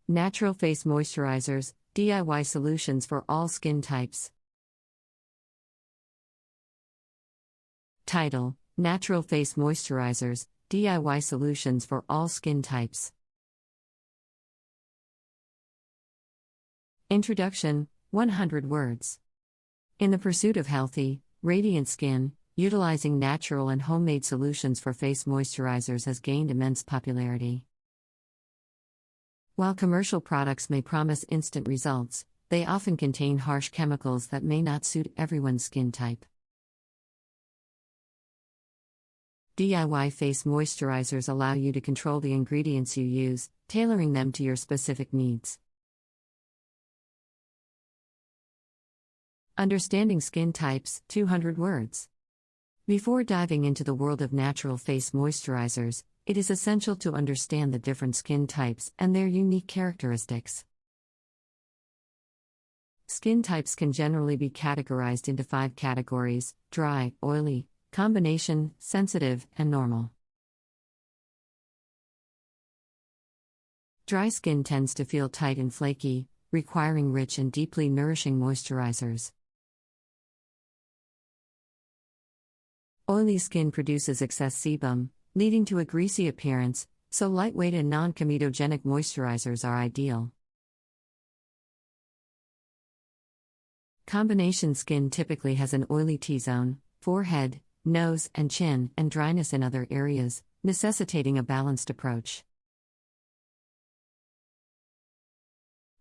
Natural Face Moisturizers, DIY Solutions for All Skin Types. Title: Natural Face Moisturizers, DIY Solutions for All Skin Types. Introduction: 100 words. In the pursuit of healthy, radiant skin, utilizing natural and homemade solutions for face moisturizers has gained immense popularity. While commercial products may promise instant results, they often contain harsh chemicals that may not suit everyone's skin type. DIY face moisturizers allow you to control the ingredients you use, tailoring them to your specific needs. Understanding skin types, 200 words. Before diving into the world of natural face moisturizers, it is essential to understand the different skin types and their unique characteristics. Skin types can generally be categorized into 5 categories: dry, oily, combination, sensitive, and normal. Dry skin tends to feel tight and flaky, requiring rich and deeply nourishing moisturizers. Oily skin produces excess sebum, leading to a greasy appearance, so lightweight and non-comedogenic moisturizers are ideal. Combination skin typically has an oily T-zone, forehead, nose, and chin, and dryness in other areas, necessitating a balanced approach.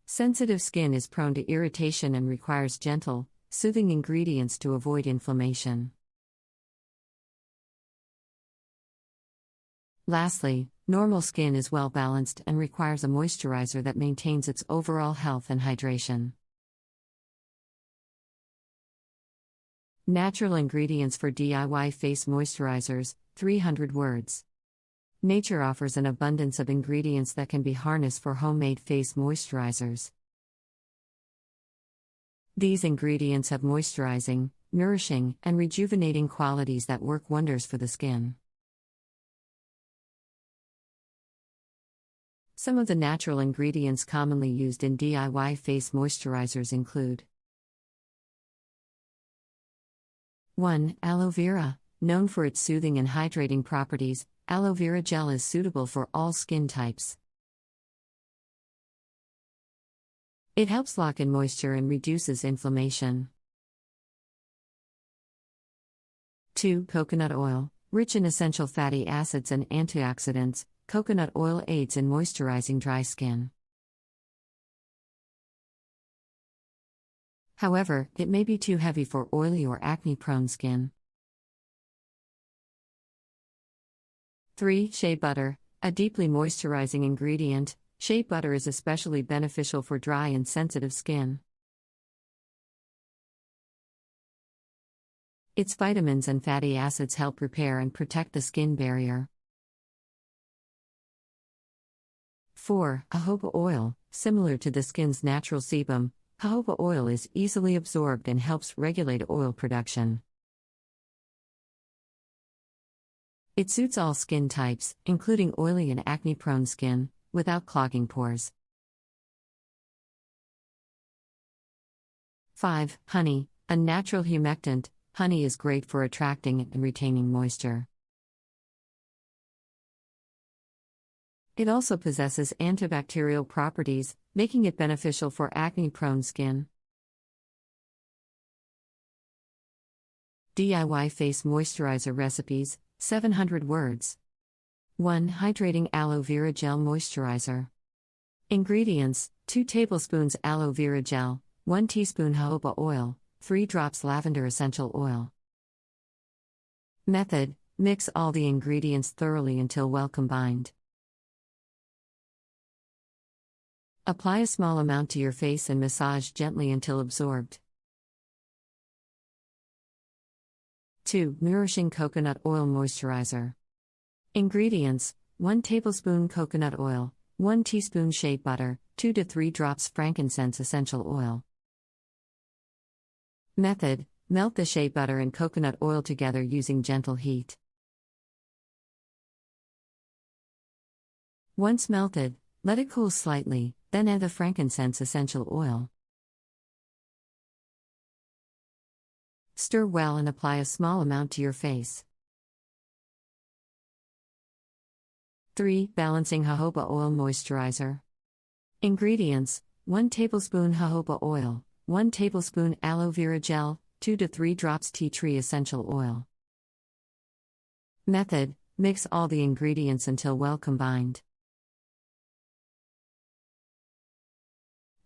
Sensitive skin is prone to irritation and requires gentle, soothing ingredients to avoid inflammation. Lastly, normal skin is well balanced and requires a moisturizer that maintains its overall health and hydration. Natural ingredients for DIY face moisturizers, 300 words. Nature offers an abundance of ingredients that can be harnessed for homemade face moisturizers. These ingredients have moisturizing, nourishing, and rejuvenating qualities that work wonders for the skin. Some of the natural ingredients commonly used in DIY face moisturizers include: 1. Aloe vera. Known for its soothing and hydrating properties, aloe vera gel is suitable for all skin types. It helps lock in moisture and reduces inflammation. 2. Coconut oil. Rich in essential fatty acids and antioxidants, coconut oil aids in moisturizing dry skin. However, it may be too heavy for oily or acne-prone skin. 3. Shea butter. A deeply moisturizing ingredient, shea butter is especially beneficial for dry and sensitive skin. Its vitamins and fatty acids help repair and protect the skin barrier. 4. Jojoba oil. Similar to the skin's natural sebum, jojoba oil is easily absorbed and helps regulate oil production. It suits all skin types, including oily and acne-prone skin, without clogging pores. 5. Honey. A natural humectant, honey is great for attracting and retaining moisture. It also possesses antibacterial properties, making it beneficial for acne-prone skin. DIY face moisturizer recipes, 700 words. 1. Hydrating aloe vera gel moisturizer. Ingredients: 2 tablespoons aloe vera gel, 1 teaspoon jojoba oil, 3 drops lavender essential oil. Method: mix all the ingredients thoroughly until well combined. Apply a small amount to your face and massage gently until absorbed. 2. Nourishing coconut oil moisturizer. Ingredients: 1 tablespoon coconut oil, 1 teaspoon shea butter, 2 to 3 drops frankincense essential oil. Method: melt the shea butter and coconut oil together using gentle heat. Once melted, let it cool slightly, then add the frankincense essential oil. Stir well and apply a small amount to your face. 3. Balancing jojoba oil moisturizer. Ingredients: 1 tablespoon jojoba oil, 1 tablespoon aloe vera gel, 2 to 3 drops tea tree essential oil. Method: mix all the ingredients until well combined.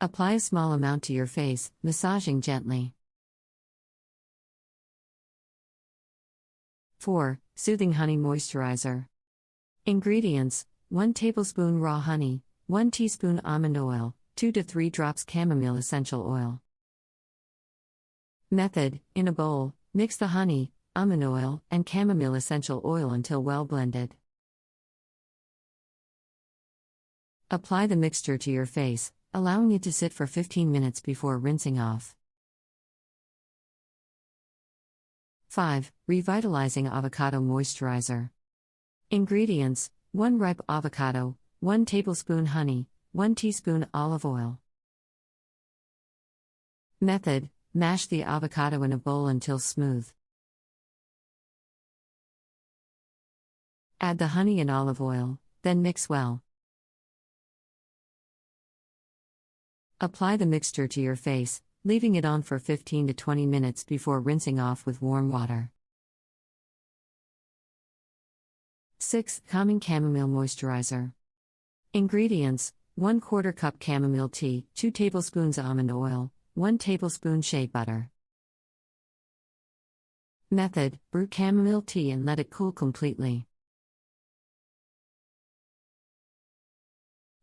Apply a small amount to your face, massaging gently. 4. Soothing honey moisturizer. Ingredients: 1 tablespoon raw honey, 1 teaspoon almond oil, 2 to 3 drops chamomile essential oil. Method: in a bowl, mix the honey, almond oil, and chamomile essential oil until well blended. Apply the mixture to your face, allowing it to sit for 15 minutes before rinsing off. 5. Revitalizing avocado moisturizer. Ingredients: 1 ripe avocado, 1 tablespoon honey, 1 teaspoon olive oil. Method: mash the avocado in a bowl until smooth. Add the honey and olive oil, then mix well. Apply the mixture to your face, leaving it on for 15 to 20 minutes before rinsing off with warm water. 6. Calming chamomile moisturizer. Ingredients: 1/4 cup chamomile tea, 2 tablespoons almond oil, 1 tablespoon shea butter. Method: brew chamomile tea and let it cool completely.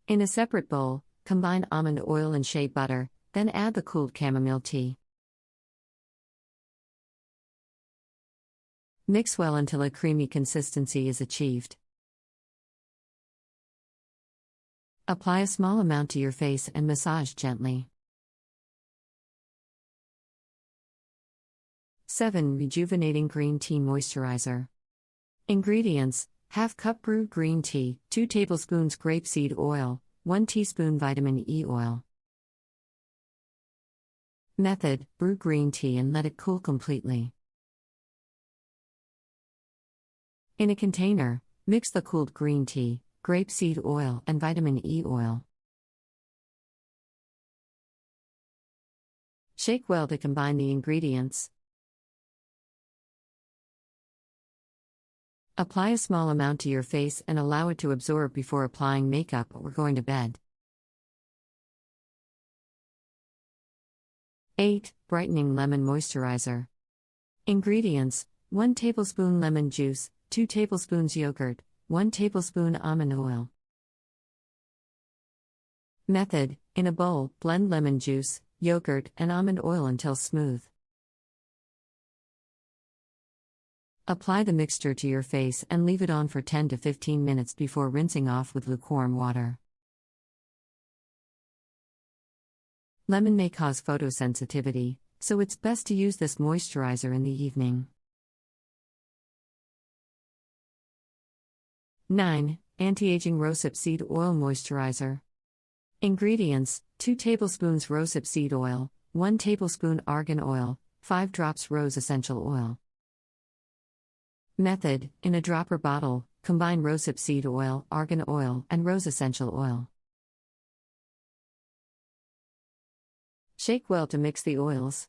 In a separate bowl, combine almond oil and shea butter, then add the cooled chamomile tea. Mix well until a creamy consistency is achieved. Apply a small amount to your face and massage gently. 7. Rejuvenating green tea moisturizer. Ingredients: ½ cup brewed green tea, 2 tablespoons grapeseed oil, 1 teaspoon vitamin E oil. Method: brew green tea and let it cool completely. In a container, mix the cooled green tea, grapeseed oil, and vitamin E oil. Shake well to combine the ingredients. Apply a small amount to your face and allow it to absorb before applying makeup or going to bed. 8. Brightening lemon moisturizer. Ingredients: 1 tablespoon lemon juice, 2 tablespoons yogurt, 1 tablespoon almond oil. Method: in a bowl, blend lemon juice, yogurt, and almond oil until smooth. Apply the mixture to your face and leave it on for 10 to 15 minutes before rinsing off with lukewarm water. Lemon may cause photosensitivity, so it's best to use this moisturizer in the evening. 9. Anti-aging rosehip seed oil moisturizer. Ingredients: 2 tablespoons rosehip seed oil, 1 tablespoon argan oil, 5 drops rose essential oil. Method: in a dropper bottle, combine rosehip seed oil, argan oil, and rose essential oil. Shake well to mix the oils.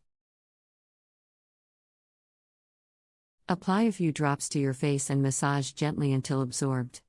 Apply a few drops to your face and massage gently until absorbed.